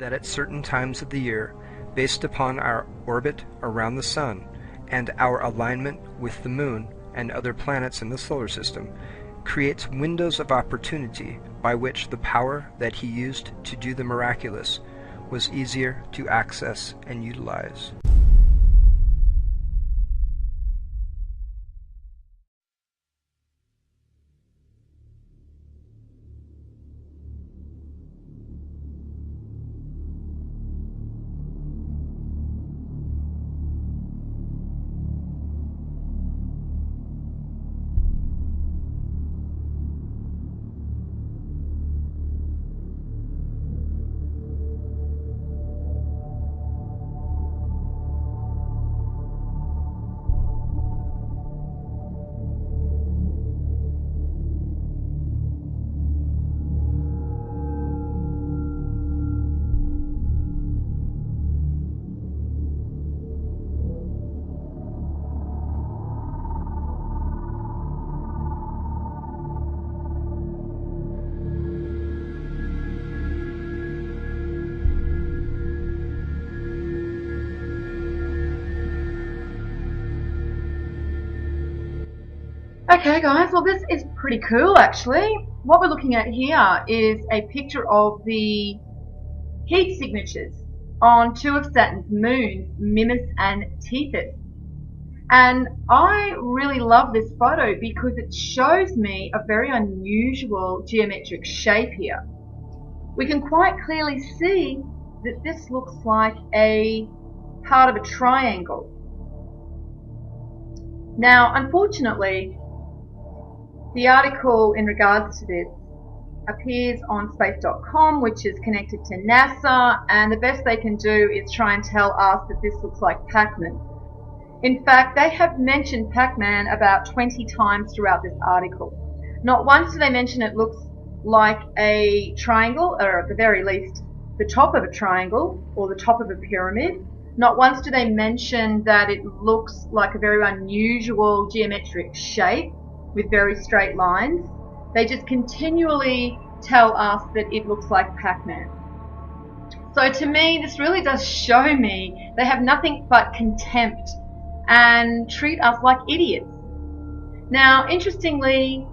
that at certain times of the year, based upon our orbit around the Sun and our alignment with the Moon and other planets in the solar system, creates windows of opportunity by which the power that he used to do the miraculous was easier to access and utilize. Okay guys, well this is pretty cool actually. What we're looking at here is a picture of the heat signatures on two of Saturn's moons, Mimas and Tethys. And I really love this photo because it shows me a very unusual geometric shape here. We can quite clearly see that this looks like a part of a triangle. Now, unfortunately, the article in regards to this appears on space.com, which is connected to NASA, and the best they can do is try and tell us that this looks like Pac-Man. In fact, they have mentioned Pac-Man about 20 times throughout this article. Not once do they mention it looks like a triangle, or at the very least, the top of a triangle or the top of a pyramid. Not once do they mention that it looks like a very unusual geometric shape with very straight lines. They just continually tell us that it looks like Pac-Man. So to me, this really does show me they have nothing but contempt and treat us like idiots. Now, interestingly,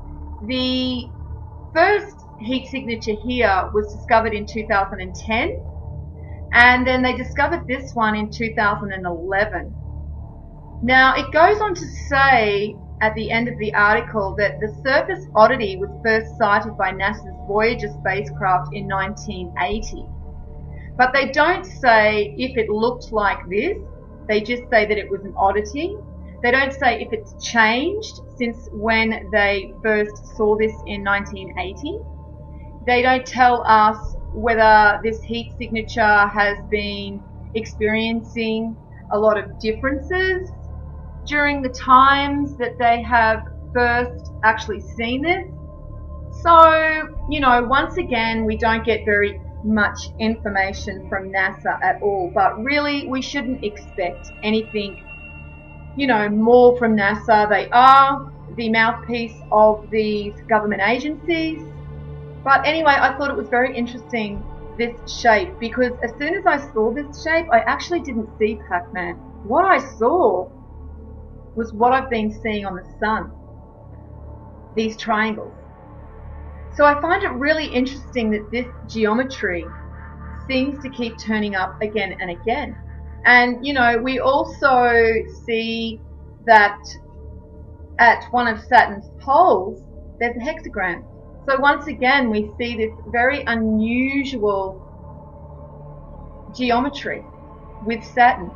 the first heat signature here was discovered in 2010, and then they discovered this one in 2011. Now, it goes on to say at the end of the article that the surface oddity was first sighted by NASA's Voyager spacecraft in 1980. But they don't say if it looked like this, they just say that it was an oddity. They don't say if it's changed since when they first saw this in 1980. They don't tell us whether this heat signature has been experiencing a lot of differences during the times that they have first actually seen this. So, once again, we don't get very much information from NASA at all, but really we shouldn't expect anything, more from NASA. They are the mouthpiece of these government agencies. But anyway, I thought it was very interesting, this shape, because as soon as I saw this shape, I actually didn't see Pac-Man. What I saw was what I've been seeing on the Sun, these triangles. So I find it really interesting that this geometry seems to keep turning up again and again. And, we also see that at one of Saturn's poles, there's a hexagram. So once again, we see this very unusual geometry with Saturn.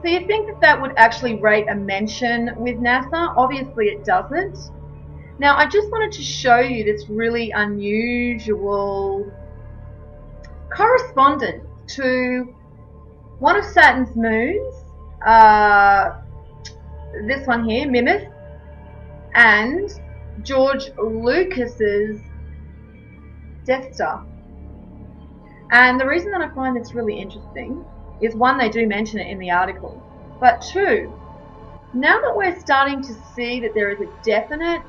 So you think that that would actually rate a mention with NASA? Obviously it doesn't. Now I just wanted to show you this really unusual correspondence to one of Saturn's moons, this one here, Mimas, and George Lucas's Death Star. And the reason that I find this really interesting is, one, they do mention it in the article, but two, now that we're starting to see that there is a definite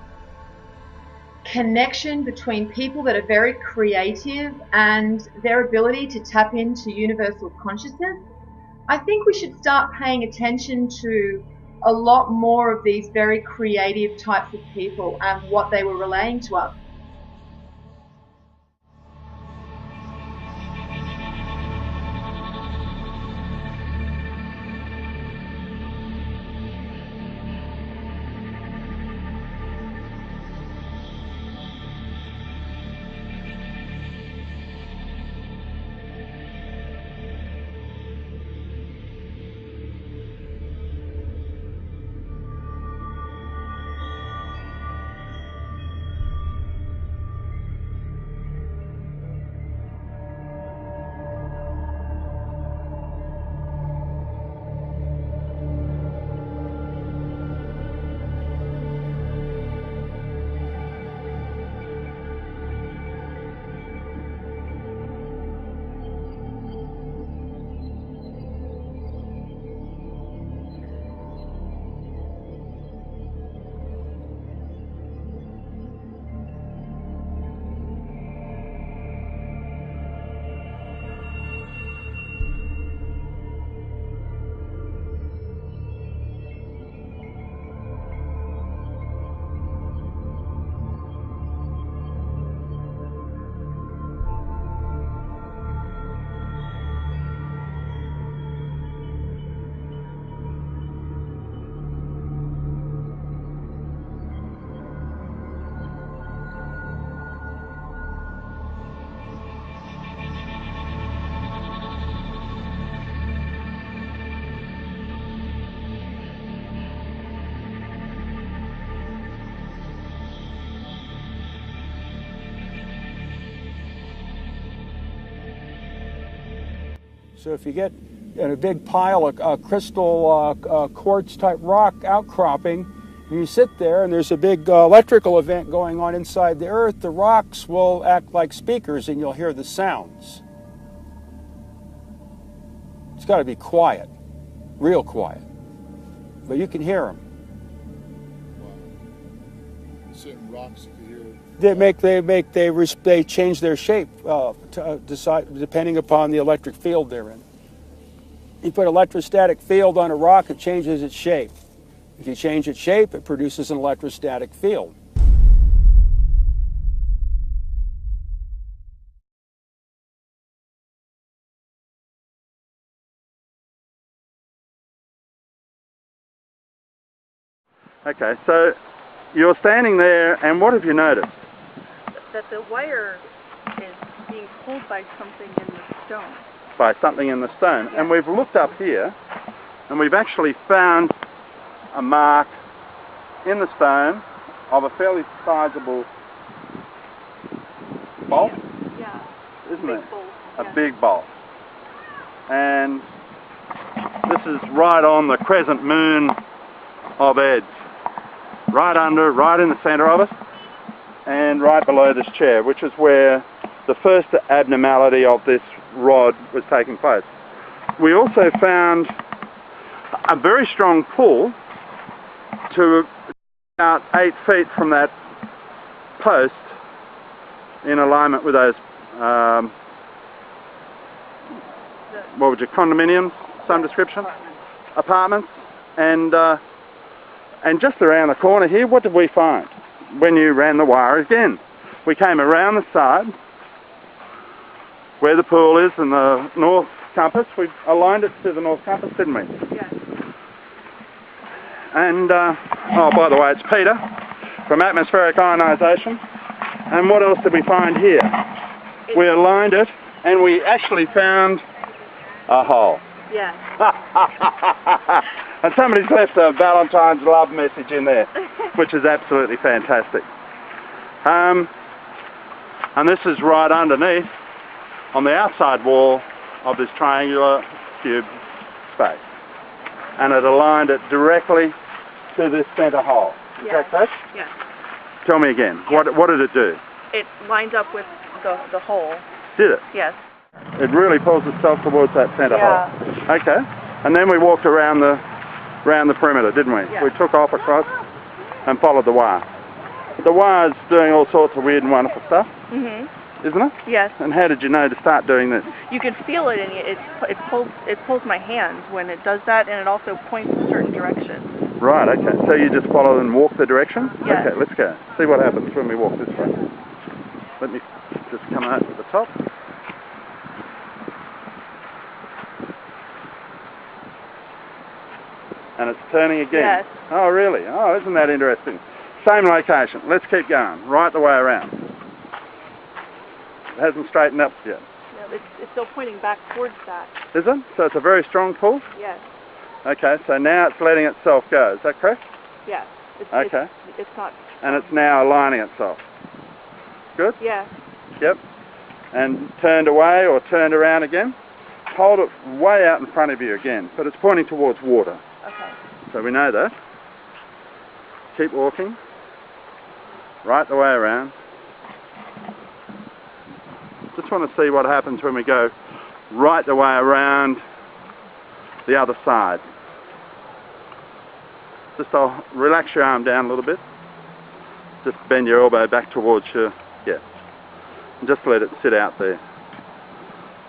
connection between people that are very creative and their ability to tap into universal consciousness, I think we should start paying attention to a lot more of these very creative types of people and what they were relaying to us. So if you get in a big pile of crystal quartz type rock outcropping, and you sit there and there's a big electrical event going on inside the earth, the rocks will act like speakers and you'll hear the sounds. It's got to be quiet, real quiet, but you can hear them. Wow. Certain rocks you can hear. They change their shape depending upon the electric field they're in. You put an electrostatic field on a rock, it changes its shape. If you change its shape, it produces an electrostatic field. Okay, so you're standing there, and what have you noticed? That the wire is being pulled by something in the stone. By something in the stone. Yeah. And we've looked up here, and we've actually found a mark in the stone of a fairly sizable bolt, Yeah. isn't Big it? bolt, A yeah. big bolt. And this is right on the crescent moon of Eds. Right in the centre of us, and right below this chair, which is where the first abnormality of this rod was taking place. We also found a very strong pull to about 8 feet from that post in alignment with those, what would you, condominiums, some description? Apartments. And just around the corner here, what did we find when you ran the wire again? We came around the side where the pool is and the north compass. We aligned it to the north compass, didn't we? Yes. And, oh, by the way, it's Peter from Atmospheric Ionisation. And what else did we find here? We aligned it and we actually found a hole. Yeah. And somebody's left a Valentine's love message in there, which is absolutely fantastic. And this is right underneath, on the outside wall of this triangular cube space. And it aligned it directly to this centre hole. Is that correct? Yes. Tell me again, what did it do? It lined up with the hole. Did it? Yes. It really pulls itself towards that centre hole. Okay. And then we walked around the perimeter, didn't we? Yeah. We took off across and followed the wire. The wire's doing all sorts of weird and wonderful stuff, isn't it? Yes. And how did you know to start doing this? You can feel it, and it pulls my hands when it does that, and it also points in certain directions. Right, okay. So you just follow and walk the direction? Yes. Okay, let's go. See what happens when we walk this way. Let me just come out to the top. And it's turning again. Yes. Oh, really? Oh, isn't that interesting? Same location. Let's keep going. Right the way around. It hasn't straightened up yet. No, it's still pointing back towards that. Is it? So it's a very strong pull? Yes. Okay, so now it's letting itself go. Is that correct? Yes. Okay. It's not. And it's now aligning itself. Good? Yes. Yep. And turned away or turned around again. Hold it way out in front of you again, but it's pointing towards water. Okay. So we know that. Keep walking. Right the way around. Just want to see what happens when we go right the way around the other side. Just relax your arm down a little bit. Just bend your elbow back towards you. Yeah. And just let it sit out there.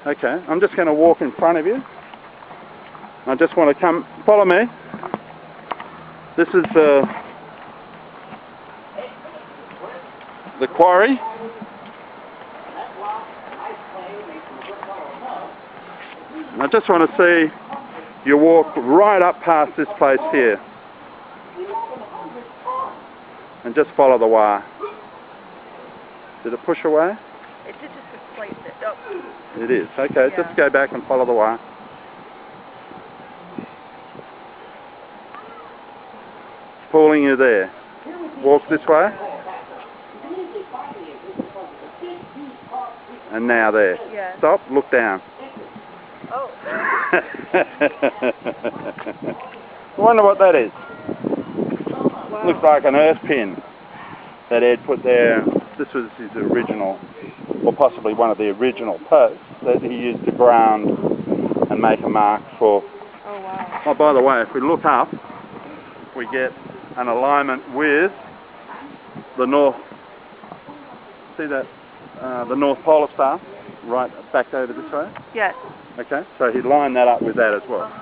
Okay, I'm just going to walk in front of you. I just want to come, follow me. This is the quarry. I just want to see you walk right up past this place here. And just follow the wire. Did it push away? It did just displace it. Oh. It is. Okay, Yeah. just go back and follow the wire. Pulling you there. Walk this way. And now there. Yeah. Stop, look down. Oh. I wonder what that is. Wow. Looks like an earth pin that Ed put there. This was his original, or possibly one of the original posts that he used to ground and make a mark for. Oh, wow. Oh, by the way, if we look up, we get an alignment with the north. See that? The North Polar Star, right back over this way. Yes. Okay, so he lined that up with that as well. Okay.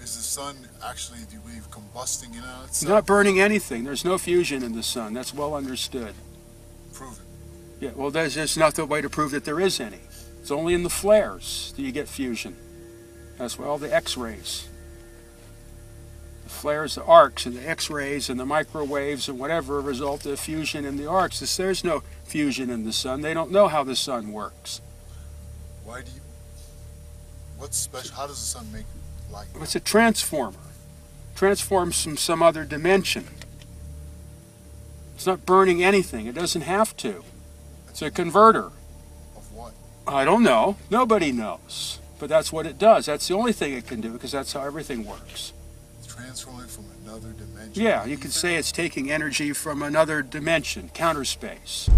Is the sun actually, do you believe, combusting in on It's itself? not burning anything. There's no fusion in the sun. That's well understood. Prove it. Yeah, well, there's just not the way to prove that there is any. It's only in the flares that you get fusion. That's why all the X-rays. The flares, the arcs, and the X-rays, and the microwaves, and whatever result of fusion in the arcs. There's no fusion in the sun. They don't know how the sun works. Why do you, what's special, how does the sun make light? It's a transformer. Transforms from some other dimension. It's not burning anything. It doesn't have to. It's a converter. Of what? I don't know. Nobody knows. But that's what it does. That's the only thing it can do, because that's how everything works. It's transforming from another dimension. Yeah, you could say it's taking energy from another dimension, counter space.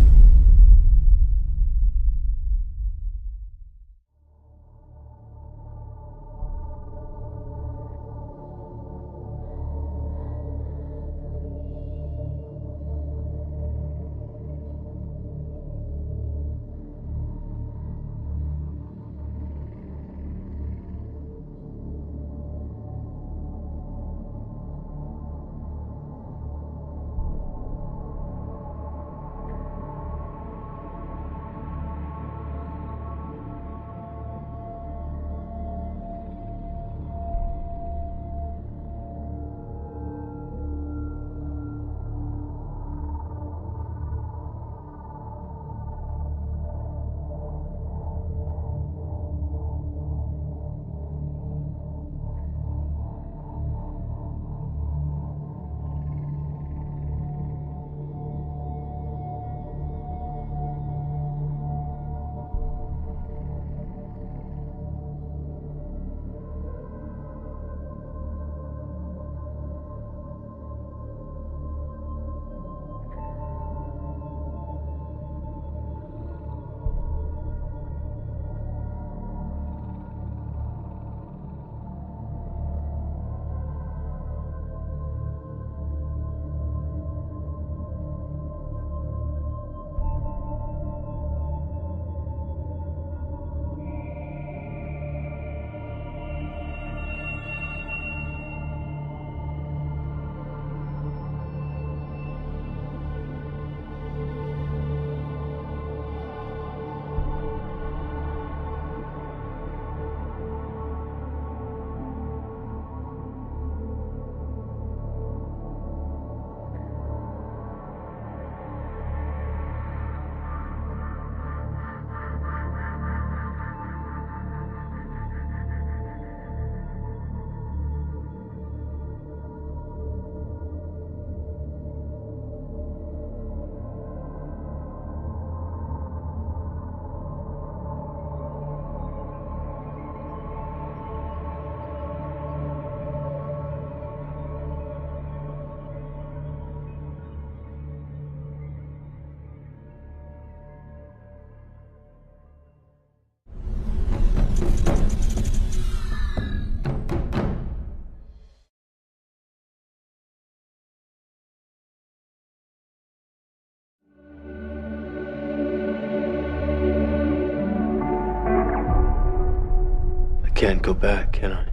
can't go back, can I?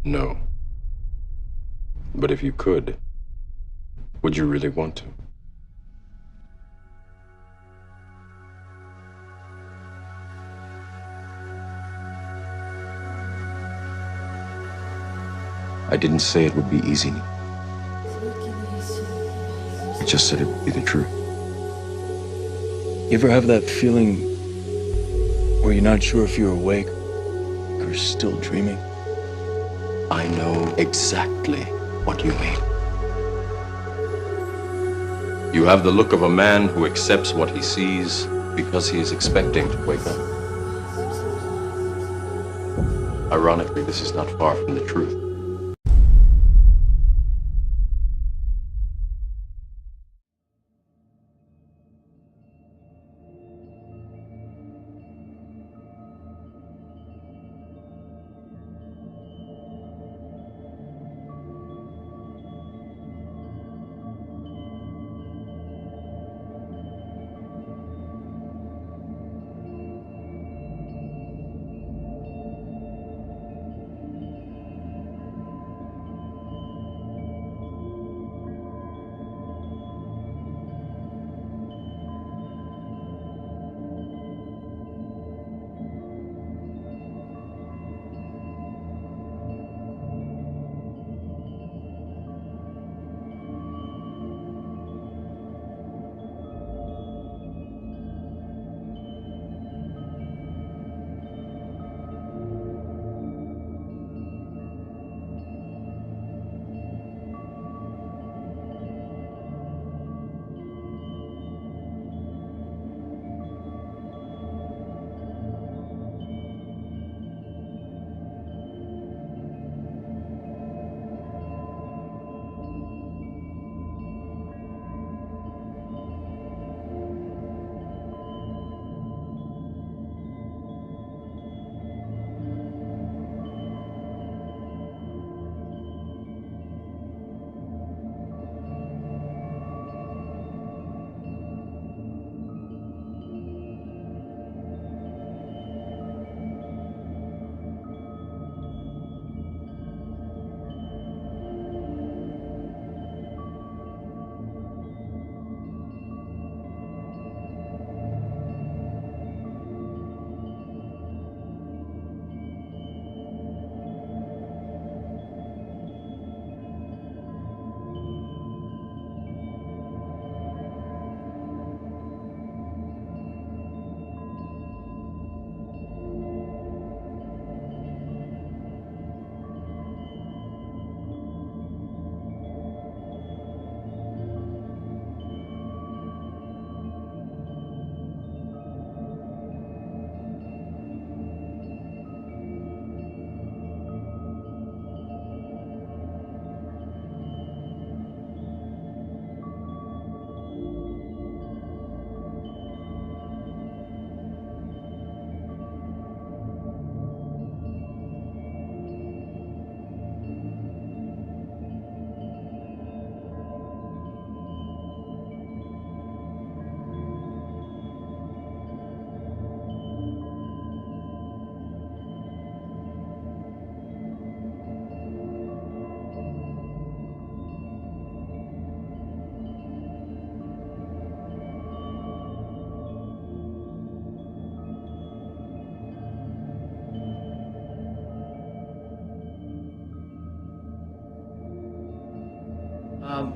No. But if you could, would you really want to? I didn't say it would be easy. I just said it would be the truth. You ever have that feeling where you're not sure if you're awake or still dreaming? I know exactly what you mean. You have the look of a man who accepts what he sees because he is expecting to wake up. Ironically, this is not far from the truth.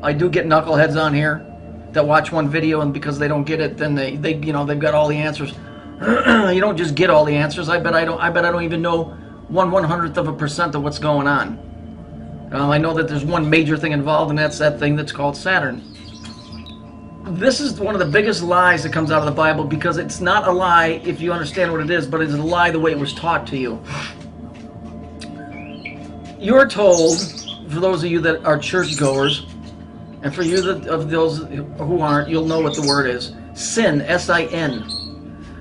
I do get knuckleheads on here that watch one video, and because they don't get it, then they they've got all the answers. You don't just get all the answers. I bet I don't even know 1/100% of what's going on. I know that there's one major thing involved, and that's that thing that's called Saturn. This is one of the biggest lies that comes out of the Bible, because it's not a lie if you understand what it is, but it's a lie the way it was taught to you. You're told, for those of you that are churchgoers, and for you of those who aren't, you'll know what the word is. Sin, S-I-N.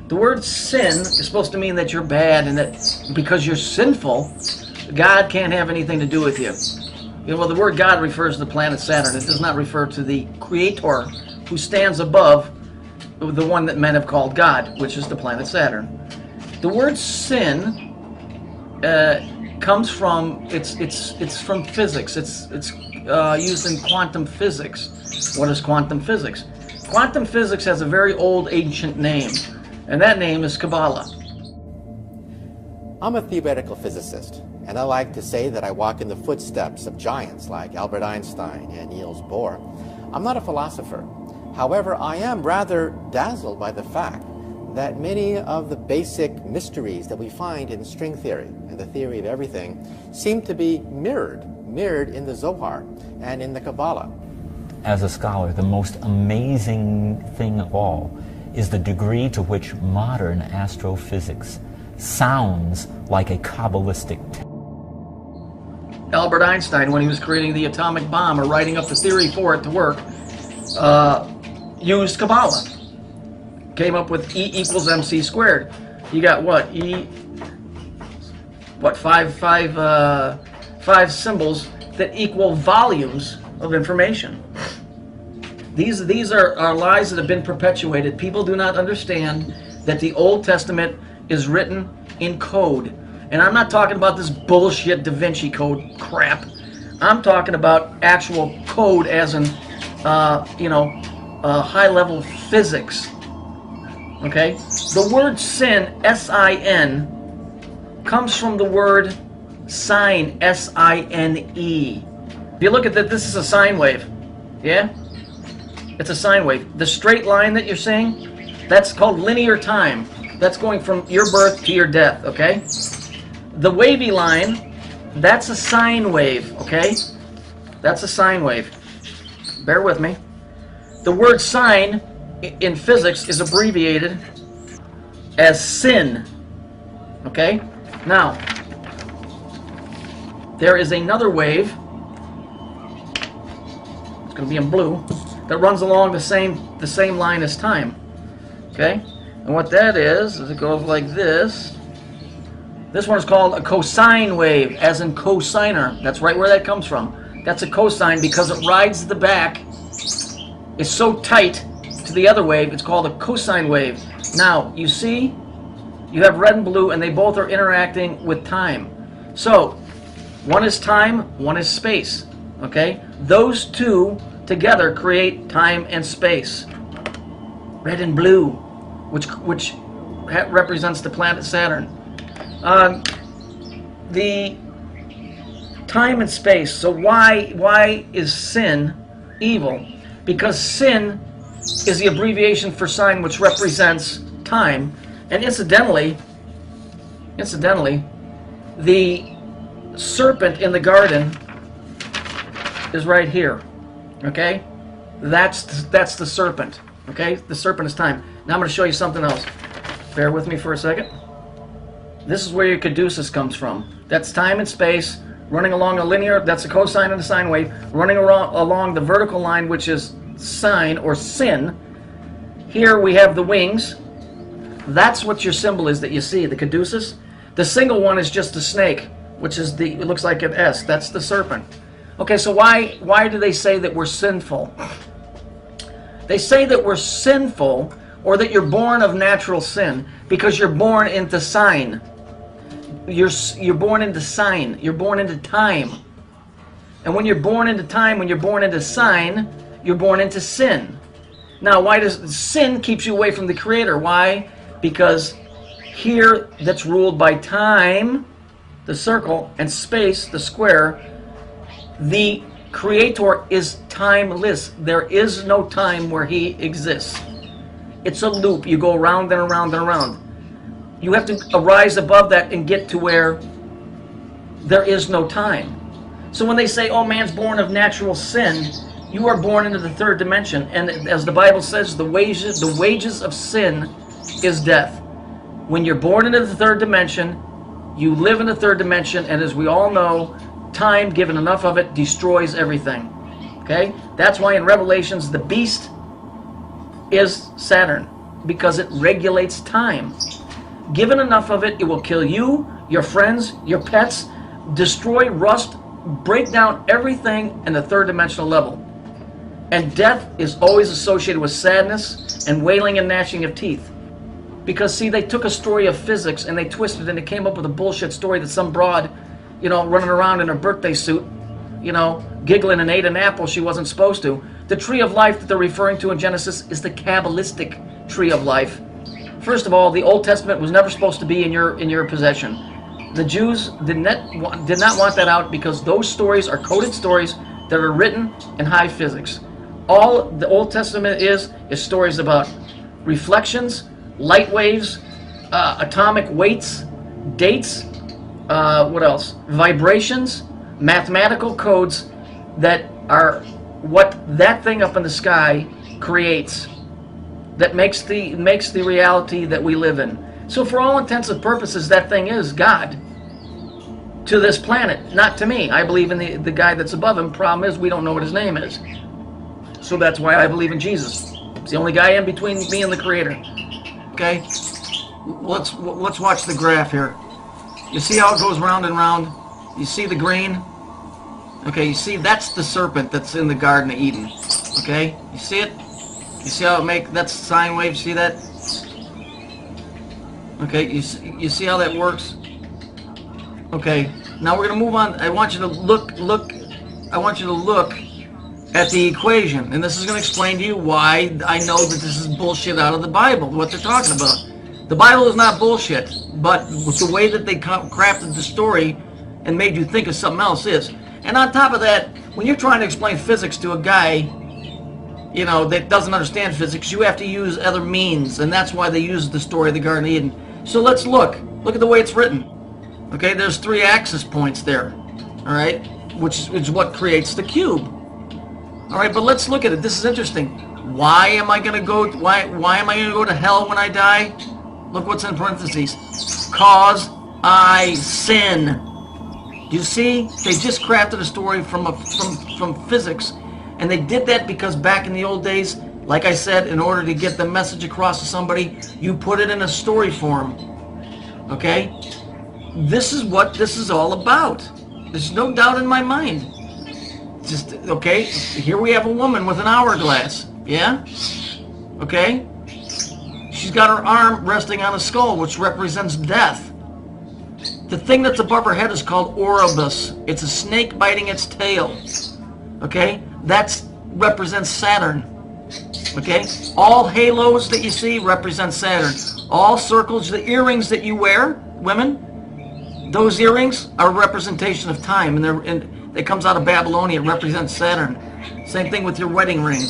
The word sin is supposed to mean that you're bad, and that because you're sinful, God can't have anything to do with you. Well, the word God refers to the planet Saturn. It does not refer to the Creator, who stands above the one that men have called God, which is the planet Saturn. The word sin comes from it's from physics. It's used in quantum physics. What is quantum physics? Quantum physics has a very old ancient name, and that name is Kabbalah. I'm a theoretical physicist, and I like to say that I walk in the footsteps of giants like Albert Einstein and Niels Bohr. I'm not a philosopher. However, I am rather dazzled by the fact that many of the basic mysteries that we find in string theory and the theory of everything seem to be mirrored in the Zohar and in the Kabbalah. As a scholar, the most amazing thing of all is the degree to which modern astrophysics sounds like a Kabbalistic text. Albert Einstein, when he was creating the atomic bomb or writing up the theory for it to work, used Kabbalah. Came up with E equals MC squared. You got what? Five symbols that equal volumes of information. These are lies that have been perpetuated. People do not understand that the Old Testament is written in code. And I'm not talking about this bullshit Da Vinci Code crap. I'm talking about actual code as in, high-level physics. Okay? The word sin, S-I-N, comes from the word sine, S-I-N-E. If you look at that, this is a sine wave. Yeah? It's a sine wave. The straight line that you're seeing, that's called linear time. That's going from your birth to your death, okay? The wavy line, that's a sine wave, okay? That's a sine wave. Bear with me. The word sine in physics is abbreviated as sin, okay? Now, there is another wave, it's going to be in blue, that runs along the same line as time, okay? And what that is it goes like this. This one is called a cosine wave, as in cosigner. That's right where that comes from. That's a cosine because it rides the back. It's so tight to the other wave, it's called a cosine wave. Now, you see, you have red and blue, and they both are interacting with time. So, one is time, one is space. Okay? Those two together create time and space. Red and blue, which represents the planet Saturn. The time and space. So why is sin evil? Because sin is the abbreviation for sine, which represents time, and incidentally, the serpent in the garden is right here. Okay, that's the serpent. Okay, the serpent is time. Now I'm going to show you something else. Bear with me for a second. This is where your caduceus comes from. That's time and space running along a linear, that's a cosine and a sine wave, running along the vertical line, which is sine or sin. Here we have the wings. That's what your symbol is that you see, the caduceus. The single one is just a snake, which is it looks like an S. That's the serpent. Okay, so why do they say that we're sinful? They say that we're sinful, or that you're born of natural sin, because you're born into sine. You're born into sine. You're born into time. And when you're born into time, when you're born into sine, you're born into sin. Now, why does sin keeps you away from the Creator? Why? Because here that's ruled by time, the circle, and space, the square, the Creator is timeless. There is no time where He exists. It's a loop. You go around and around and around. You have to arise above that and get to where there is no time. So when they say, oh, man's born of natural sin, you are born into the third dimension. And as the Bible says, the wages of sin is death. When you're born into the third dimension, you live in the third dimension, and as we all know, time, given enough of it, destroys everything. Okay? That's why in Revelations, the beast is Saturn, because it regulates time. Given enough of it, it will kill you, your friends, your pets, destroy, rust, break down everything in the third dimensional level. And death is always associated with sadness and wailing and gnashing of teeth. Because, see, they took a story of physics and they twisted it and it came up with a bullshit story that some broad, you know, running around in her birthday suit, you know, giggling and ate an apple she wasn't supposed to. The tree of life that they're referring to in Genesis is the Kabbalistic tree of life. First of all, the Old Testament was never supposed to be in your possession. The Jews did not want that out because those stories are coded stories that are written in high physics. All the Old Testament is stories about reflections, light waves, atomic weights, dates, what else? Vibrations, mathematical codes that are what that thing up in the sky creates, that makes the reality that we live in. So for all intents and purposes, that thing is God to this planet, not to me. I believe in the guy that's above him. Problem is, we don't know what his name is. So that's why I believe in Jesus. It's the only guy in between me and the Creator. Okay? Let's watch the graph here. You see how it goes round and round? You see the green? Okay, you see that's the serpent that's in the Garden of Eden. Okay? You see it? You see how that's sine wave? See that? Okay, you see how that works? Okay, now we're gonna move on. I want you to look at the equation, and this is gonna explain to you why I know that this is bullshit out of the Bible, what they're talking about. The Bible is not bullshit, but with the way that they crafted the story and made you think of something else is. And on top of that, when you're trying to explain physics to a guy, you know, that doesn't understand physics, you have to use other means, and that's why they use the story of the Garden of Eden. So let's look at the way it's written. Okay, there's 3 axis points there, all right, which is what creates the cube. All right, but let's look at it. This is interesting. Why am I going to go to hell when I die? Look what's in parentheses. Cause I sin. You see, they just crafted a story from physics, and they did that because back in the old days, like I said, in order to get the message across to somebody, you put it in a story form. Okay? This is what this is all about. There's no doubt in my mind. Just, okay, here we have a woman with an hourglass. Yeah? Okay? She's got her arm resting on a skull, which represents death. The thing that's above her head is called Oribus. It's a snake biting its tail. Okay? That represents Saturn. Okay? All halos that you see represent Saturn. All circles, the earrings that you wear, women, those earrings are a representation of time, and it comes out of Babylonia. It represents Saturn. Same thing with your wedding ring.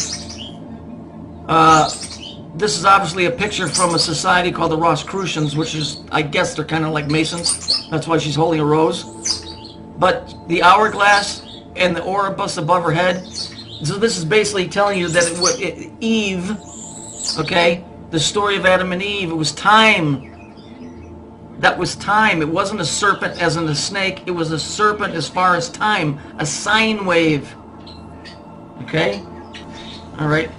This is obviously a picture from a society called the Rosicrucians, which is, I guess they're kind of like Masons. That's why she's holding a rose. But the hourglass and the Oribus above her head, so this is basically telling you that Eve, okay, the story of Adam and Eve, it was time. That was time. It wasn't a serpent as in a snake. It was a serpent as far as time. A sine wave. Okay? All right.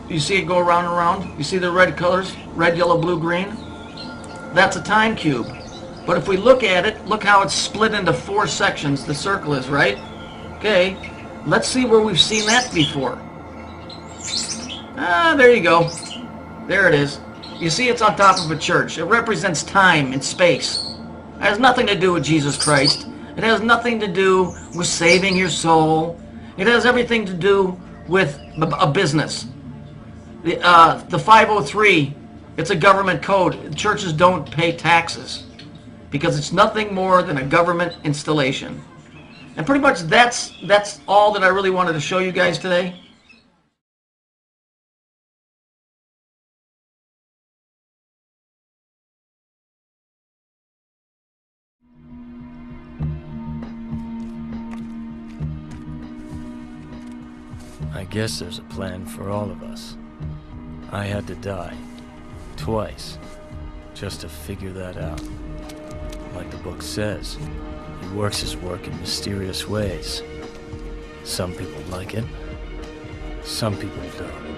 You see it go around and around? You see the red colors? Red, yellow, blue, green? That's a time cube. But if we look at it, look how it's split into 4 sections. The circle is, right? Okay. Let's see where we've seen that before. Ah, there you go. There it is. You see it's on top of a church. It represents time and space. It has nothing to do with Jesus Christ. It has nothing to do with saving your soul. It has everything to do with a business. The 503, it's a government code. Churches don't pay taxes because it's nothing more than a government installation. And pretty much that's all that I really wanted to show you guys today. I guess there's a plan for all of us. I had to die. Twice. Just to figure that out. Like the book says, he works his work in mysterious ways. Some people like it. Some people don't.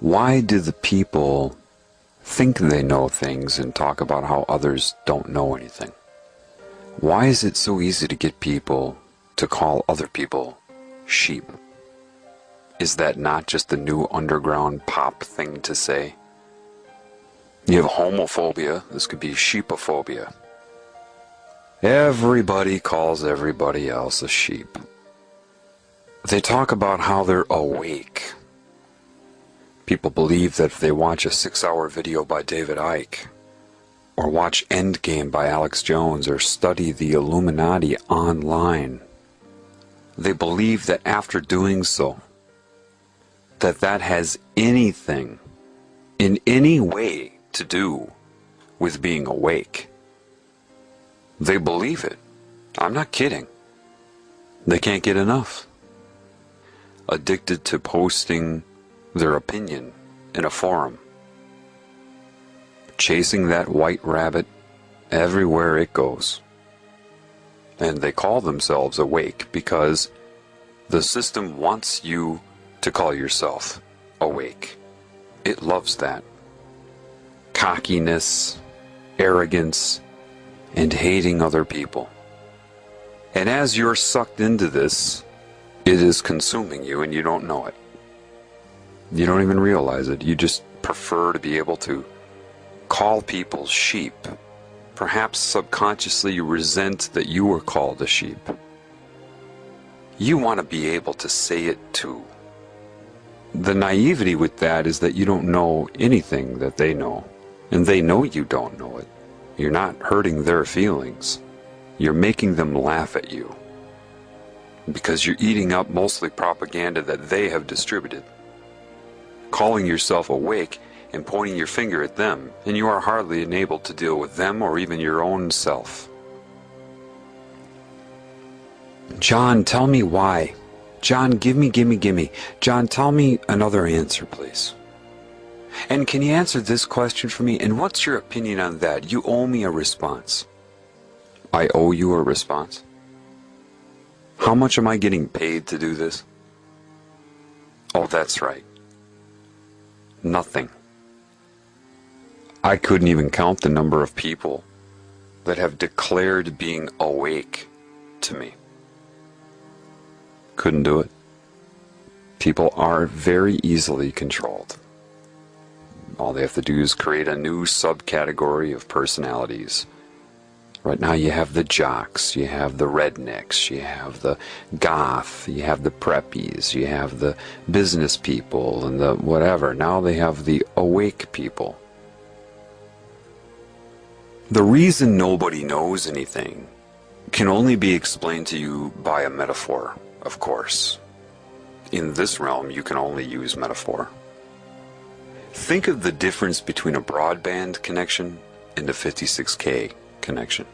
Why do the people think they know things and talk about how others don't know anything? Why is it so easy to get people to call other people sheep? Is that not just the new underground pop thing to say? You have homophobia, this could be sheepophobia. Everybody calls everybody else a sheep. They talk about how they're awake. People believe that if they watch a 6-hour video by David Icke, or watch Endgame by Alex Jones, or study the Illuminati online, they believe that after doing so, that has anything, in any way, to do with being awake. They believe it. I'm not kidding. They can't get enough. Addicted to posting their opinion in a forum. Chasing that white rabbit everywhere it goes. And they call themselves awake because the system wants you to call yourself awake. It loves that. Cockiness, arrogance, and hating other people. And as you're sucked into this, it is consuming you and you don't know it. You don't even realize it. You just prefer to be able to call people sheep. Perhaps subconsciously you resent that you were called a sheep. You want to be able to say it too. The naivety with that is that you don't know anything that they know. And they know you don't know it. You're not hurting their feelings. You're making them laugh at you. Because you're eating up mostly propaganda that they have distributed. Calling yourself awake and pointing your finger at them, and you are hardly enabled to deal with them or even your own self. John, tell me why. John, give me. John, tell me another answer, please. And can you answer this question for me? And what's your opinion on that? You owe me a response. I owe you a response? How much am I getting paid to do this? Oh, that's right. Nothing. I couldn't even count the number of people that have declared being awake to me. Couldn't do it. People are very easily controlled. All they have to do is create a new subcategory of personalities. Right now you have the jocks, you have the rednecks, you have the goth, you have the preppies, you have the business people and the whatever. Now they have the awake people. The reason nobody knows anything can only be explained to you by a metaphor, of course. In this realm, you can only use metaphor. Think of the difference between a broadband connection and a 56K connection.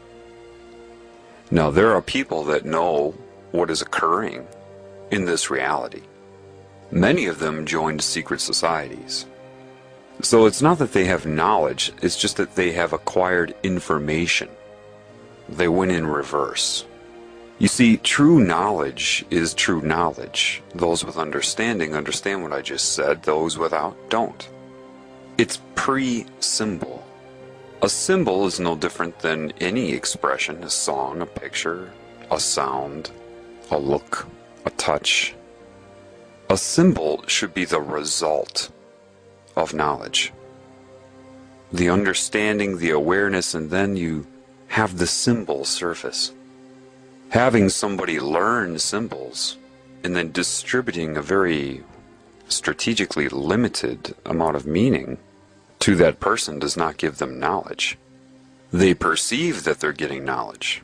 Now, there are people that know what is occurring in this reality. Many of them joined secret societies. So it's not that they have knowledge, it's just that they have acquired information. They went in reverse. You see, true knowledge is true knowledge. Those with understanding understand what I just said, those without don't. It's pre-symbol. A symbol is no different than any expression, a song, a picture, a sound, a look, a touch. A symbol should be the result of knowledge. The understanding, the awareness, and then you have the symbol surface. Having somebody learn symbols and then distributing a very strategically limited amount of meaning to that person does not give them knowledge. They perceive that they're getting knowledge.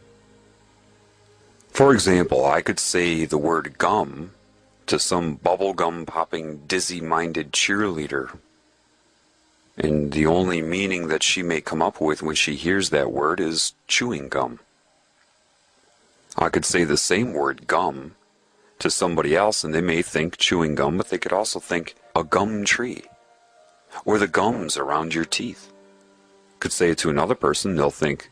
For example, I could say the word gum to some bubblegum popping dizzy-minded cheerleader, and the only meaning that she may come up with when she hears that word is chewing gum. I could say the same word gum to somebody else and they may think chewing gum, but they could also think a gum tree or the gums around your teeth. Could say it to another person, they'll think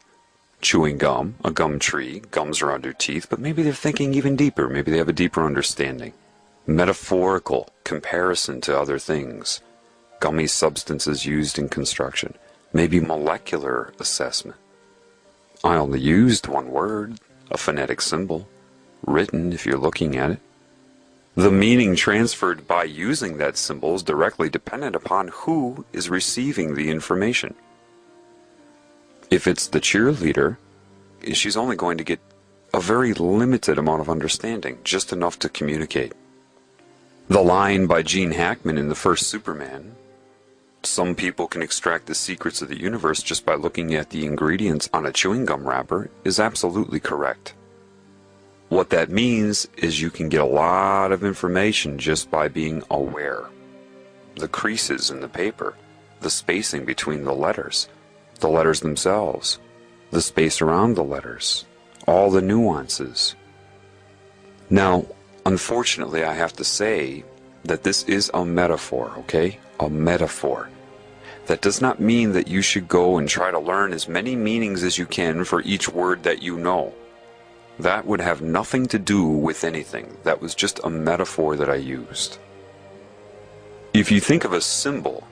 chewing gum, a gum tree, gums around your teeth, but maybe they're thinking even deeper. Maybe they have a deeper understanding. Metaphorical comparison to other things gummy substances used in construction, maybe molecular assessment. I only used one word, a phonetic symbol, written if you're looking at it. The meaning transferred by using that symbol is directly dependent upon who is receiving the information. If it's the cheerleader, she's only going to get a very limited amount of understanding, just enough to communicate. The line by Gene Hackman in the first Superman, some people can extract the secrets of the universe just by looking at the ingredients on a chewing gum wrapper, is absolutely correct. What that means is you can get a lot of information just by being aware. The creases in the paper, the spacing between the letters themselves, the space around the letters, all the nuances. Now, unfortunately, I have to say that this is a metaphor, okay? A metaphor. That does not mean that you should go and try to learn as many meanings as you can for each word that you know. That would have nothing to do with anything. That was just a metaphor that I used. If you think of a symbol,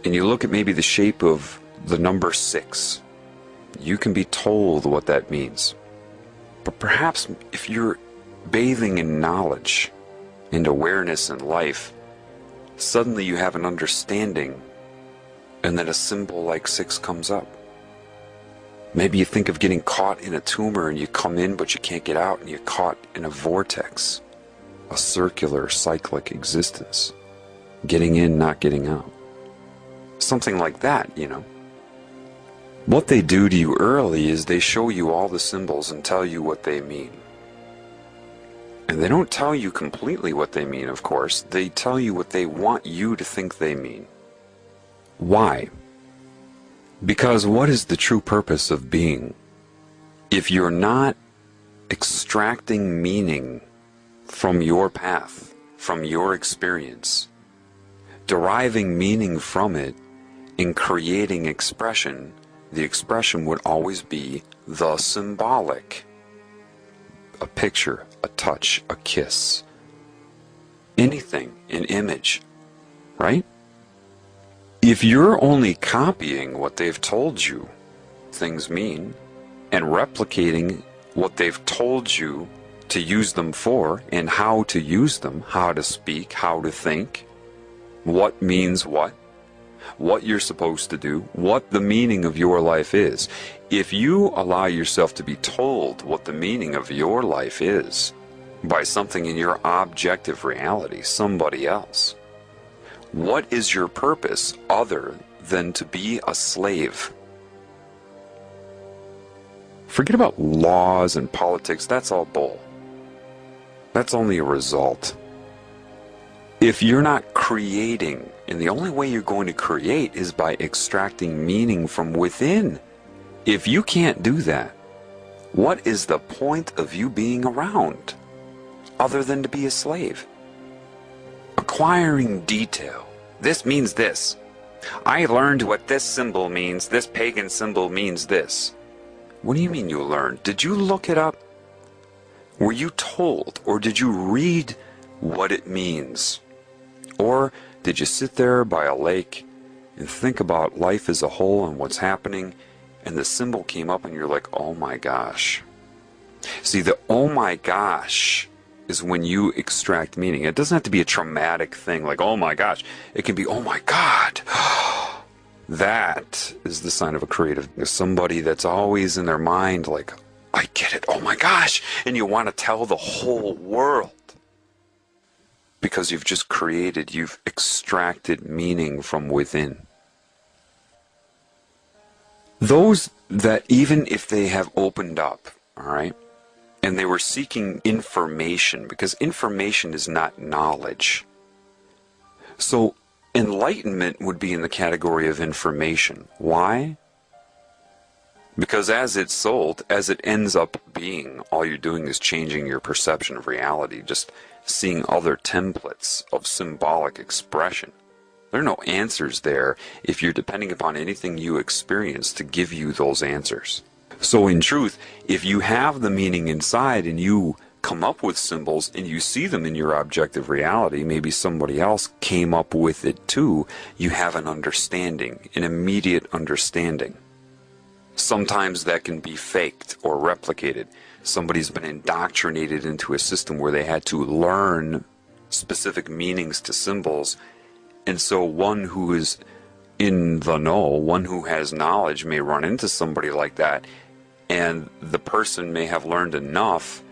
and you look at maybe the shape of the number 6, you can be told what that means. But perhaps if you're bathing in knowledge and awareness in life, suddenly you have an understanding, and then a symbol like 6 comes up. Maybe you think of getting caught in a tumor and you come in but you can't get out, and you're caught in a vortex, a circular cyclic existence. Getting in, not getting out. Something like that, you know. What they do to you early is they show you all the symbols and tell you what they mean. And they don't tell you completely what they mean, of course. They tell you what they want you to think they mean. Why? Because what is the true purpose of being? If you're not extracting meaning from your path, from your experience, deriving meaning from it, and creating expression, the expression would always be the symbolic. A picture, a touch, a kiss, anything, an image, right? If you're only copying what they've told you things mean, and replicating what they've told you to use them for, and how to use them, how to speak, how to think, what means what you're supposed to do, what the meaning of your life is. If you allow yourself to be told what the meaning of your life is by something in your objective reality, somebody else, what is your purpose other than to be a slave? Forget about laws and politics, that's all bull. That's only a result. If you're not creating, and the only way you're going to create is by extracting meaning from within. If you can't do that, what is the point of you being around other than to be a slave? Acquiring detail. This means this. I learned what this symbol means. This pagan symbol means this. What do you mean you learned? Did you look it up? Were you told, or did you read what it means? Or did you sit there by a lake and think about life as a whole and what's happening, and the symbol came up and you're like, oh my gosh. See, the oh my gosh is when you extract meaning. It doesn't have to be a traumatic thing like, oh my gosh. It can be, oh my God. That is the sign of a creative. Somebody that's always in their mind like, I get it, oh my gosh. And you want to tell the whole world. Because you've just created, you've extracted meaning from within. Those that even if they have opened up, all right, and they were seeking information, because information is not knowledge. So enlightenment would be in the category of information. Why? Because as it's sold, as it ends up being, all you're doing is changing your perception of reality, just seeing other templates of symbolic expression. There are no answers there if you're depending upon anything you experience to give you those answers. So in truth, if you have the meaning inside and you come up with symbols and you see them in your objective reality, maybe somebody else came up with it too, you have an understanding, an immediate understanding. Sometimes that can be faked or replicated. Somebody's been indoctrinated into a system where they had to learn specific meanings to symbols, and so one who is in the know, one who has knowledge, may run into somebody like that, and the person may have learned enough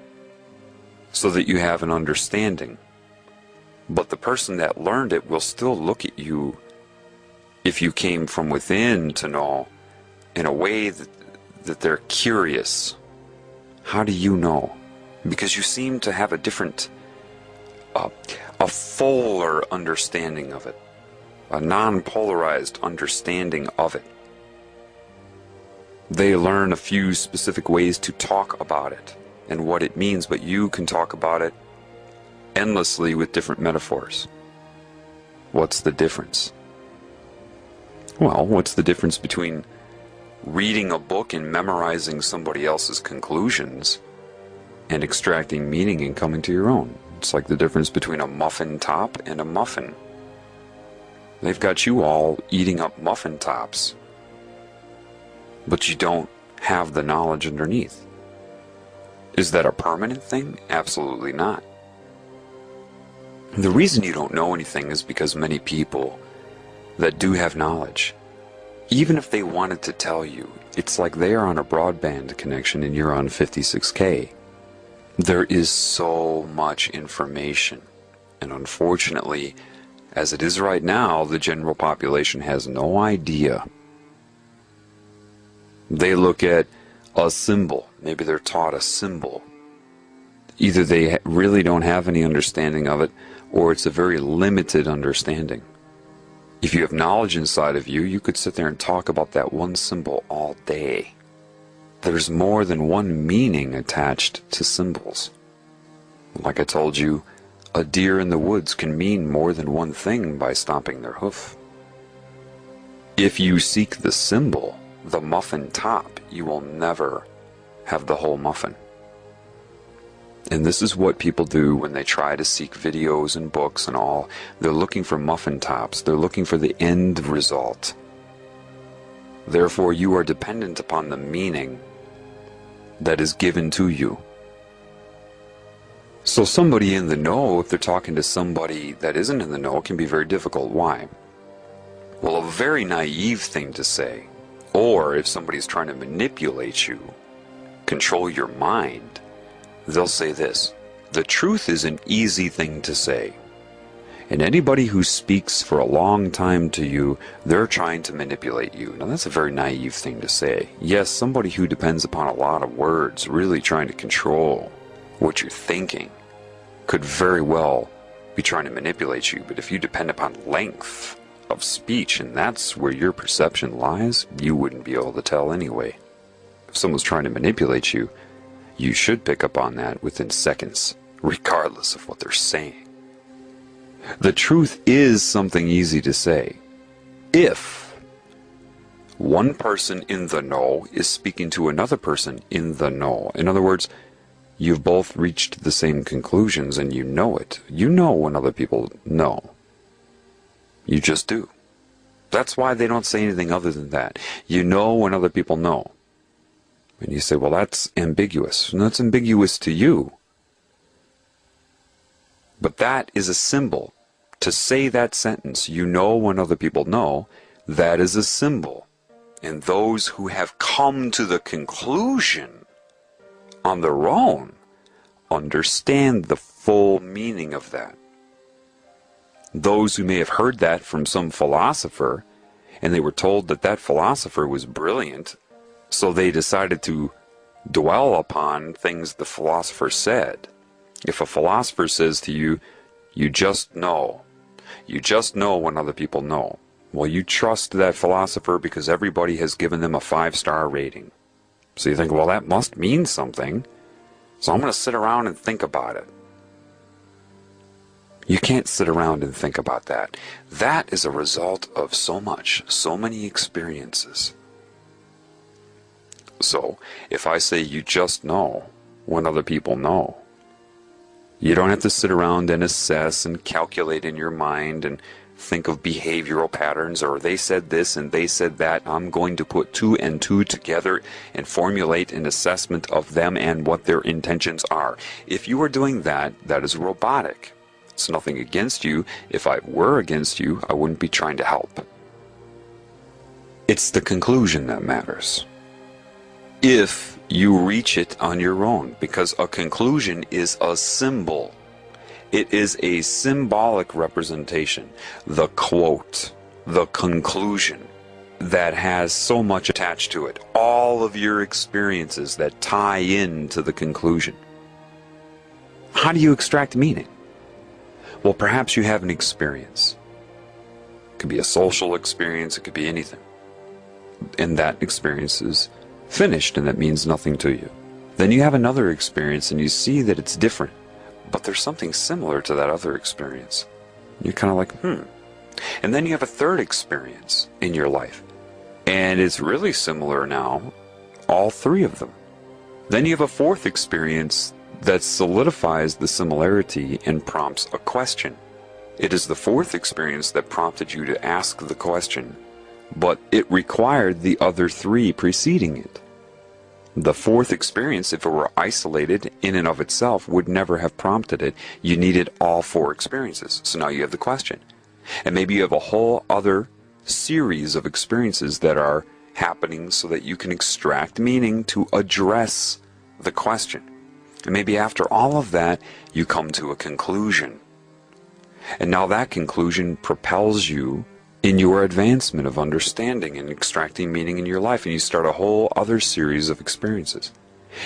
so that you have an understanding. But the person that learned it will still look at you, if you came from within to know, in a way that they're curious. How do you know? Because you seem to have a different, a fuller understanding of it, a non-polarized understanding of it. They learn a few specific ways to talk about it and what it means, but you can talk about it endlessly with different metaphors. What's the difference? Well, what's the difference between reading a book and memorizing somebody else's conclusions and extracting meaning and coming to your own? It's like the difference between a muffin top and a muffin. They've got you all eating up muffin tops, but you don't have the knowledge underneath. Is that a permanent thing? Absolutely not. The reason you don't know anything is because many people that do have knowledge, even if they wanted to tell you, it's like they are on a broadband connection and you're on 56K. There is so much information, and unfortunately, as it is right now, the general population has no idea. They look at a symbol, maybe they're taught a symbol. Either they really don't have any understanding of it, or it's a very limited understanding. If you have knowledge inside of you, you could sit there and talk about that one symbol all day. There's more than one meaning attached to symbols. Like I told you, a deer in the woods can mean more than one thing by stomping their hoof. If you seek the symbol, the muffin top, you will never have the whole muffin. And this is what people do when they try to seek videos and books and all. They're looking for muffin tops. They're looking for the end result. Therefore, you are dependent upon the meaning that is given to you. So somebody in the know, if they're talking to somebody that isn't in the know, can be very difficult. Why? Well, a very naive thing to say, or if somebody's trying to manipulate you, control your mind, they'll say this: the truth is an easy thing to say. And anybody who speaks for a long time to you, they're trying to manipulate you. Now that's a very naive thing to say. Yes, somebody who depends upon a lot of words, really trying to control what you're thinking, could very well be trying to manipulate you. But if you depend upon length of speech, and that's where your perception lies, you wouldn't be able to tell anyway. If someone's trying to manipulate you, you should pick up on that within seconds, regardless of what they're saying. The truth is something easy to say. If one person in the know is speaking to another person in the know, in other words, you've both reached the same conclusions and you know it. You know when other people know. You just do. That's why they don't say anything other than that. You know when other people know. And you say, well, that's ambiguous. And that's ambiguous to you. But that is a symbol. To say that sentence, you know when other people know, that is a symbol. And those who have come to the conclusion on their own understand the full meaning of that. Those who may have heard that from some philosopher, and they were told that that philosopher was brilliant, so they decided to dwell upon things the philosopher said. If a philosopher says to you, you just know when other people know, well, you trust that philosopher because everybody has given them a 5-star rating. So you think, well, that must mean something, so I'm going to sit around and think about it. You can't sit around and think about that. That is a result of so many experiences. So, if I say you just know when other people know, You don't have to sit around and assess and calculate in your mind and think of behavioral patterns, or they said this and they said that. I'm going to put 2 and 2 together and formulate an assessment of them and what their intentions are. If you are doing that, that is robotic. It's nothing against you. If I were against you, I wouldn't be trying to help. It's the conclusion that matters. If you reach it on your own, because a conclusion is a symbol. It is a symbolic representation, the quote, the conclusion that has so much attached to it, all of your experiences that tie into the conclusion. How do you extract meaning? Well, perhaps you have an experience. It could be a social experience, it could be anything. And that experience is finished and that means nothing to you. Then you have another experience and you see that it's different, but there's something similar to that other experience. You're kind of like, And then you have a third experience in your life, and it's really similar now, all 3 of them. Then you have a fourth experience that solidifies the similarity and prompts a question. It is the fourth experience that prompted you to ask the question, but it required the other 3 preceding it. The fourth experience, if it were isolated in and of itself, would never have prompted it. You needed all 4 experiences. So now you have the question. And maybe you have a whole other series of experiences that are happening so that you can extract meaning to address the question. And maybe after all of that, you come to a conclusion. And now that conclusion propels you in your advancement of understanding and extracting meaning in your life, and you start a whole other series of experiences.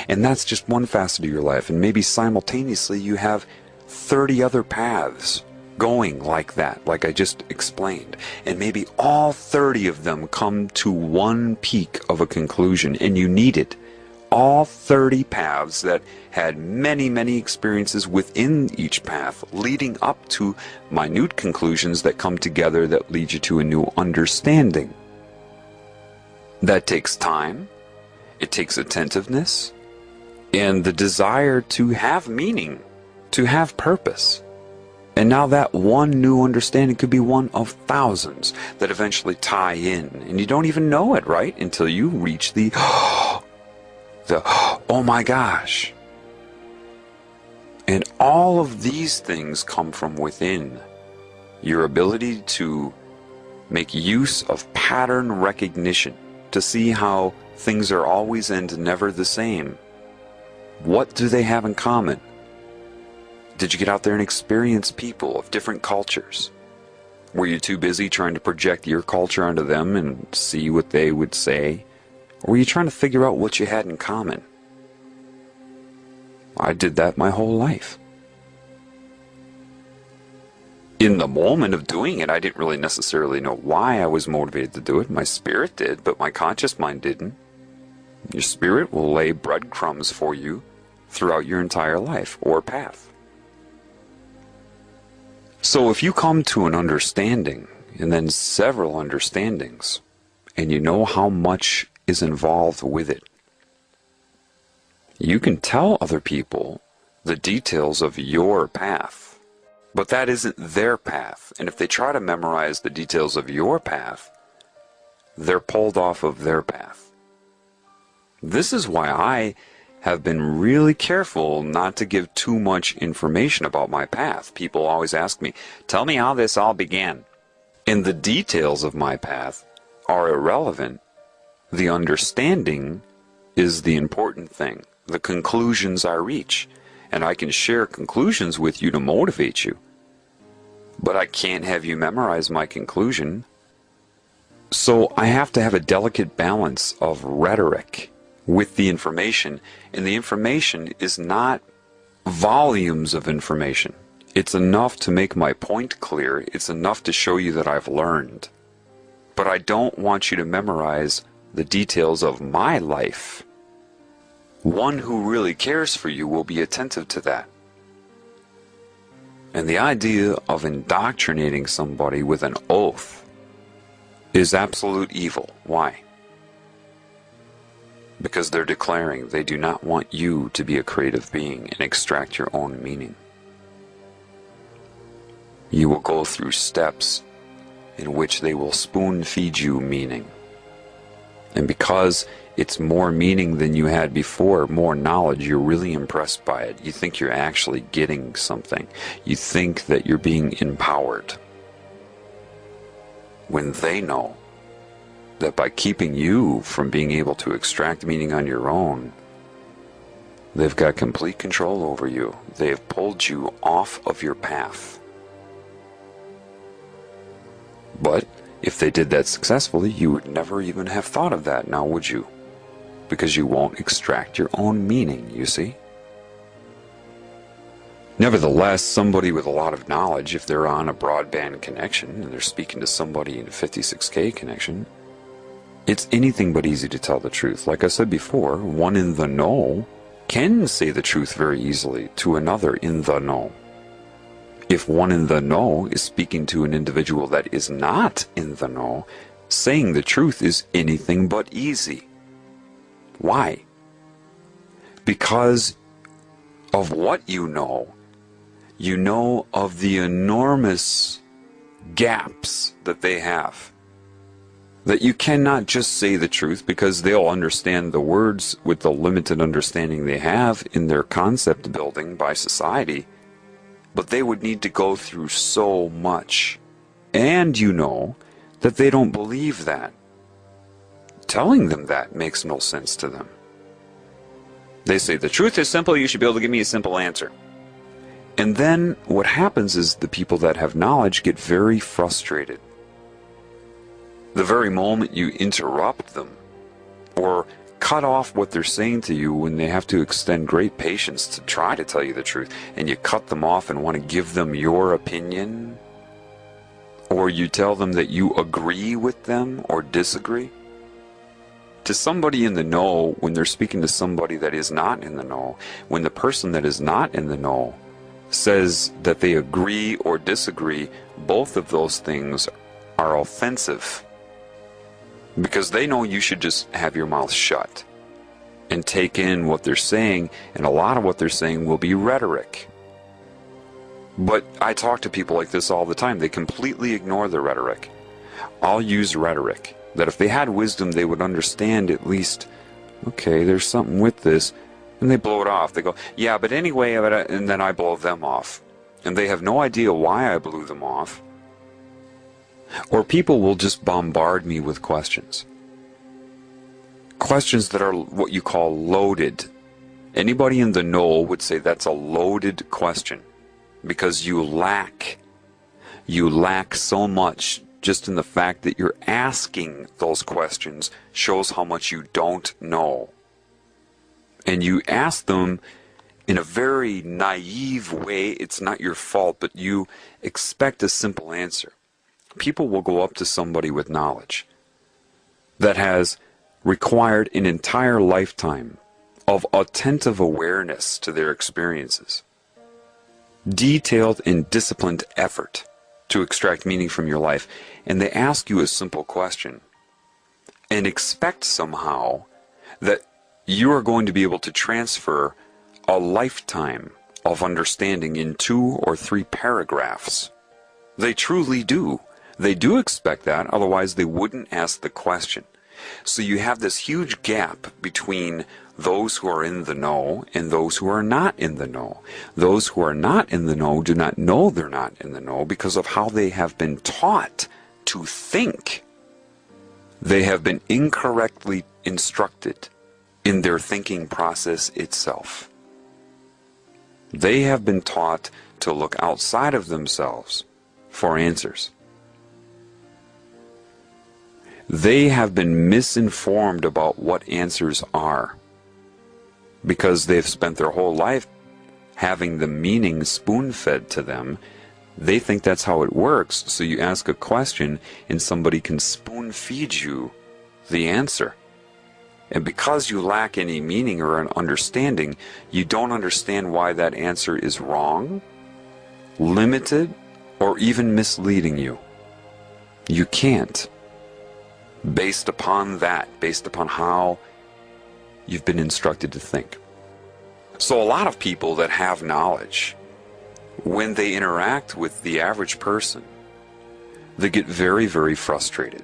And that's just one facet of your life, and maybe simultaneously you have 30 other paths going like that, like I just explained, and maybe all 30 of them come to one peak of a conclusion, and you need it. All 30 paths that had many, many experiences within each path, leading up to minute conclusions that come together that lead you to a new understanding. That takes time, it takes attentiveness, and the desire to have meaning, to have purpose. And now that one new understanding could be one of thousands that eventually tie in, and you don't even know it, right? Until you reach the oh my gosh. And all of these things come from within. Your ability to make use of pattern recognition, to see how things are always and never the same. What do they have in common? Did you get out there and experience people of different cultures? Were you too busy trying to project your culture onto them and see what they would say? Or were you trying to figure out what you had in common? I did that my whole life. In the moment of doing it, I didn't really necessarily know why I was motivated to do it. My spirit did, but my conscious mind didn't. Your spirit will lay breadcrumbs for you throughout your entire life or path. So if you come to an understanding, and then several understandings, and you know how much is involved with it, you can tell other people the details of your path, but that isn't their path. And if they try to memorize the details of your path, they're pulled off of their path. This is why I have been really careful not to give too much information about my path. People always ask me, tell me how this all began. And the details of my path are irrelevant. The understanding is the important thing. The conclusions I reach. And I can share conclusions with you to motivate you. But I can't have you memorize my conclusion. So I have to have a delicate balance of rhetoric with the information. And the information is not volumes of information. It's enough to make my point clear. It's enough to show you that I've learned. But I don't want you to memorize the details of my life. One who really cares for you will be attentive to that. And the idea of indoctrinating somebody with an oath is absolute evil. Why? Because they're declaring they do not want you to be a creative being and extract your own meaning. You will go through steps in which they will spoon feed you meaning. And because it's more meaning than you had before, more knowledge, you're really impressed by it. You think you're actually getting something. You think that you're being empowered. When they know that by keeping you from being able to extract meaning on your own, they've got complete control over you. They have pulled you off of your path. But if they did that successfully, you would never even have thought of that now, would you? Because you won't extract your own meaning, you see? Nevertheless, somebody with a lot of knowledge, if they're on a broadband connection and they're speaking to somebody in a 56K connection, it's anything but easy to tell the truth. Like I said before, one in the know can say the truth very easily to another in the know. If one in the know is speaking to an individual that is not in the know, saying the truth is anything but easy. Why? Because of what you know of the enormous gaps that they have. That you cannot just say the truth because they'll understand the words with the limited understanding they have in their concept building by society. But they would need to go through so much. And you know that they don't believe that. Telling them that makes no sense to them. They say, the truth is simple, you should be able to give me a simple answer. And then what happens is the people that have knowledge get very frustrated. The very moment you interrupt them or cut off what they're saying to you when they have to extend great patience to try to tell you the truth, and you cut them off and want to give them your opinion, or you tell them that you agree with them or disagree. To somebody in the know, when they're speaking to somebody that is not in the know, when the person that is not in the know says that they agree or disagree, both of those things are offensive. Because they know you should just have your mouth shut and take in what they're saying, and a lot of what they're saying will be rhetoric. But I talk to people like this all the time. They completely ignore the rhetoric. I'll use rhetoric. That if they had wisdom, they would understand at least, okay, there's something with this, and they blow it off. They go, yeah, but anyway, and then I blow them off. And they have no idea why I blew them off. Or people will just bombard me with questions. Questions that are what you call loaded. Anybody in the know would say that's a loaded question. Because you lack so much just in the fact that you're asking those questions shows how much you don't know. And you ask them in a very naive way. It's not your fault, but you expect a simple answer. People will go up to somebody with knowledge that has required an entire lifetime of attentive awareness to their experiences, detailed and disciplined effort to extract meaning from your life, and they ask you a simple question and expect somehow that you are going to be able to transfer a lifetime of understanding in 2 or 3 paragraphs. They truly do. They do expect that, otherwise they wouldn't ask the question. So you have this huge gap between those who are in the know and those who are not in the know. Those who are not in the know do not know they're not in the know because of how they have been taught to think. They have been incorrectly instructed in their thinking process itself. They have been taught to look outside of themselves for answers. They have been misinformed about what answers are because they've spent their whole life having the meaning spoon-fed to them. They think that's how it works, so you ask a question and somebody can spoon-feed you the answer. And because you lack any meaning or an understanding, you don't understand why that answer is wrong, limited, or even misleading you. You can't. Based upon that, based upon how you've been instructed to think. So a lot of people that have knowledge when they interact with the average person, they get very, very frustrated.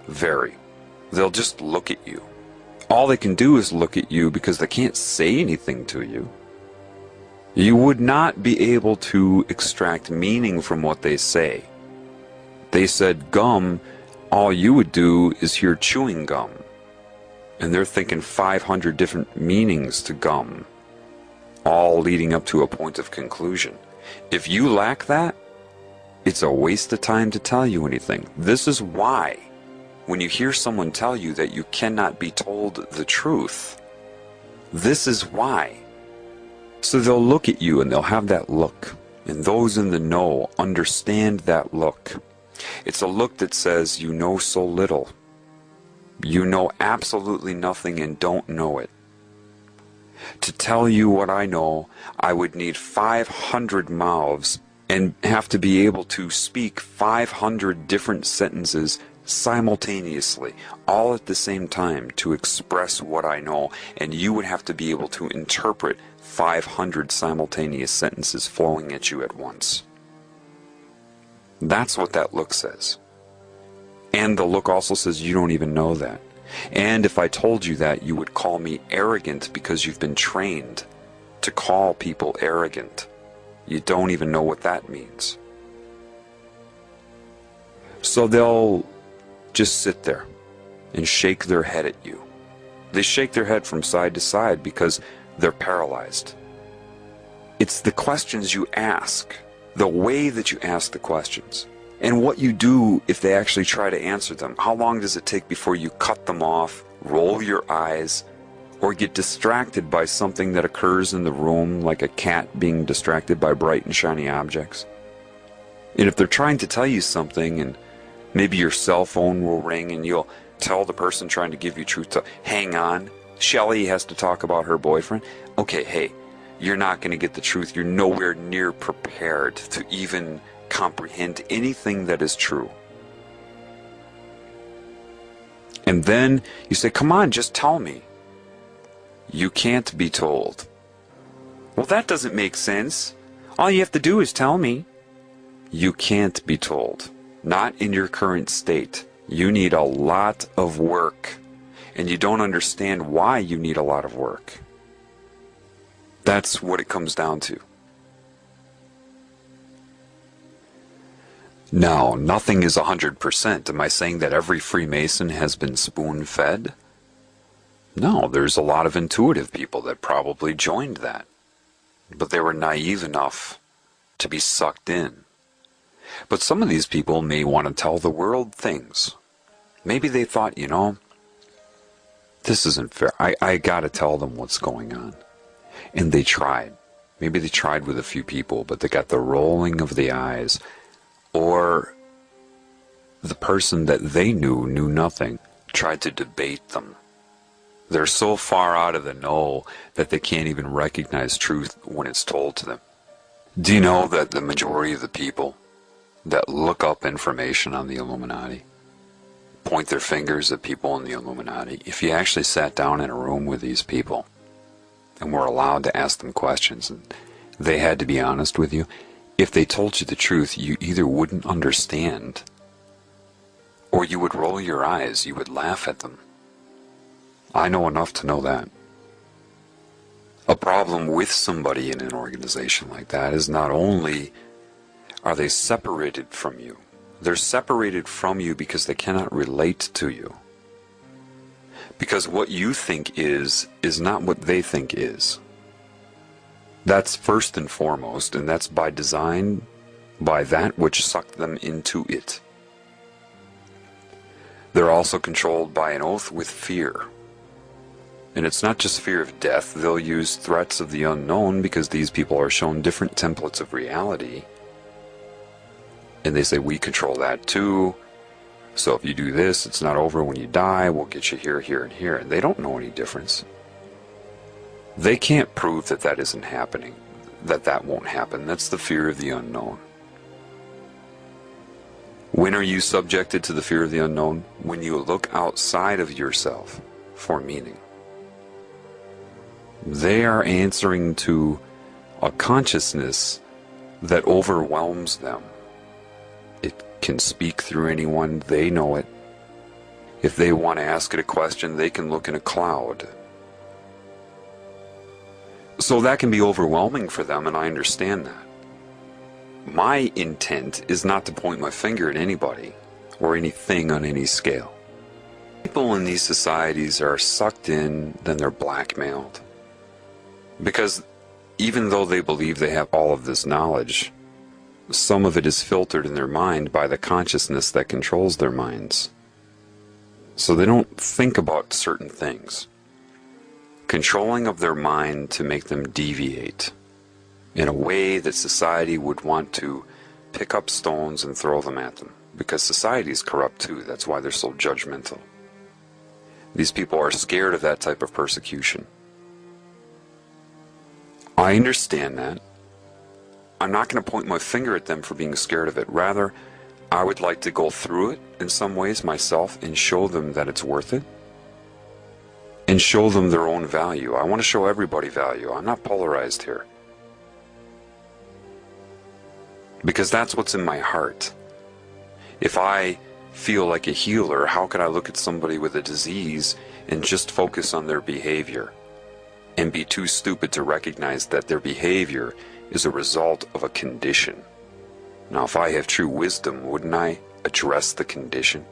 Very. They'll just look at you. All they can do is look at you because they can't say anything to you. You would not be able to extract meaning from what they say. They said gum, all you would do is hear chewing gum. And they're thinking 500 different meanings to gum, all leading up to a point of conclusion. If you lack that, it's a waste of time to tell you anything. This is why, when you hear someone tell you that you cannot be told the truth, this is why. So they'll look at you and they'll have that look. And those in the know understand that look. It's a look that says, you know so little. You know absolutely nothing and don't know it. To tell you what I know, I would need 500 mouths and have to be able to speak 500 different sentences simultaneously, all at the same time, to express what I know, and you would have to be able to interpret 500 simultaneous sentences flowing at you at once. That's what that look says. And the look also says you don't even know that. And if I told you that, you would call me arrogant because you've been trained to call people arrogant. You don't even know what that means. So they'll just sit there and shake their head at you. They shake their head from side to side because they're paralyzed. It's the questions you ask, the way that you ask the questions, and what you do if they actually try to answer them. How long does it take before you cut them off, roll your eyes, or get distracted by something that occurs in the room, like a cat being distracted by bright and shiny objects? And if they're trying to tell you something, and maybe your cell phone will ring and you'll tell the person trying to give you truth to hang on, Shelley has to talk about her boyfriend. Okay, hey, you're not going to get the truth. You're nowhere near prepared to even comprehend anything that is true. And then you say, come on, just tell me. You can't be told. Well, that doesn't make sense. All you have to do is tell me. You can't be told. Not in your current state. You need a lot of work. And you don't understand why you need a lot of work. That's what it comes down to. Now, nothing is 100%. Am I saying that every Freemason has been spoon-fed? No, there's a lot of intuitive people that probably joined that. But they were naive enough to be sucked in. But some of these people may want to tell the world things. Maybe they thought, you know, this isn't fair. I gotta tell them what's going on. And they tried. Maybe they tried with a few people, but they got the rolling of the eyes. Or the person that they knew nothing, tried to debate them. They're so far out of the know that they can't even recognize truth when it's told to them. Do you know that the majority of the people that look up information on the Illuminati point their fingers at people in the Illuminati? If you actually sat down in a room with these people and were allowed to ask them questions and they had to be honest with you, if they told you the truth, you either wouldn't understand or you would roll your eyes, you would laugh at them. I know enough to know that. A problem with somebody in an organization like that is not only are they separated from you, they're separated from you because they cannot relate to you. Because what you think is not what they think is. That's first and foremost, and that's by design, by that which sucked them into it. They're also controlled by an oath with fear. And it's not just fear of death. They'll use threats of the unknown because these people are shown different templates of reality. And they say, we control that too. So if you do this, it's not over when you die. We'll get you here, here, and here. And they don't know any difference. They can't prove that that isn't happening, that that won't happen. That's the fear of the unknown. When are you subjected to the fear of the unknown? When you look outside of yourself for meaning. They are answering to a consciousness that overwhelms them. It can speak through anyone, they know it. If they want to ask it a question, they can look in a cloud. So that can be overwhelming for them, and I understand that. My intent is not to point my finger at anybody or anything on any scale. People in these societies are sucked in, then they're blackmailed. Because even though they believe they have all of this knowledge, some of it is filtered in their mind by the consciousness that controls their minds. So they don't think about certain things. Controlling of their mind to make them deviate in a way that society would want to pick up stones and throw them at them. Because society is corrupt too, that's why they're so judgmental. These people are scared of that type of persecution. I understand that. I'm not going to point my finger at them for being scared of it. Rather, I would like to go through it in some ways myself and show them that it's worth it. And show them their own value. I want to show everybody value. I'm not polarized here. Because that's what's in my heart. If I feel like a healer, how could I look at somebody with a disease and just focus on their behavior and be too stupid to recognize that their behavior is a result of a condition? Now, if I have true wisdom, wouldn't I address the condition?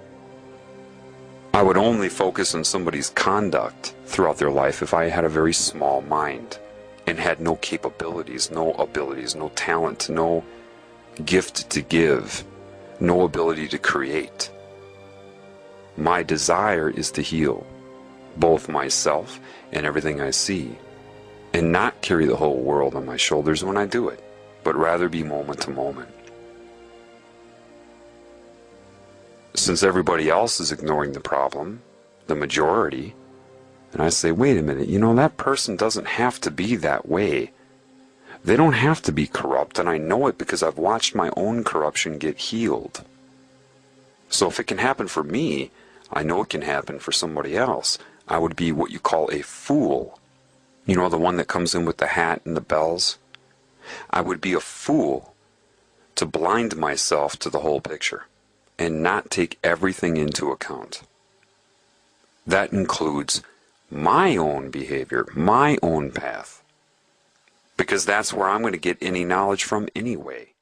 I would only focus on somebody's conduct throughout their life if I had a very small mind and had no capabilities, no abilities, no talent, no gift to give, no ability to create. My desire is to heal both myself and everything I see, and not carry the whole world on my shoulders when I do it, but rather be moment to moment. Since everybody else is ignoring the problem, the majority, and I say, wait a minute, you know, that person doesn't have to be that way. They don't have to be corrupt, and I know it because I've watched my own corruption get healed. So if it can happen for me, I know it can happen for somebody else. I would be what you call a fool. You know, the one that comes in with the hat and the bells? I would be a fool to blind myself to the whole picture and not take everything into account. That includes my own behavior, my own path, because that's where I'm going to get any knowledge from anyway.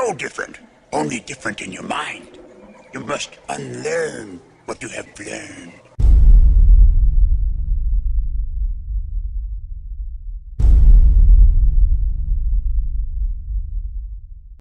no different, only different in your mind. You must unlearn what you have learned.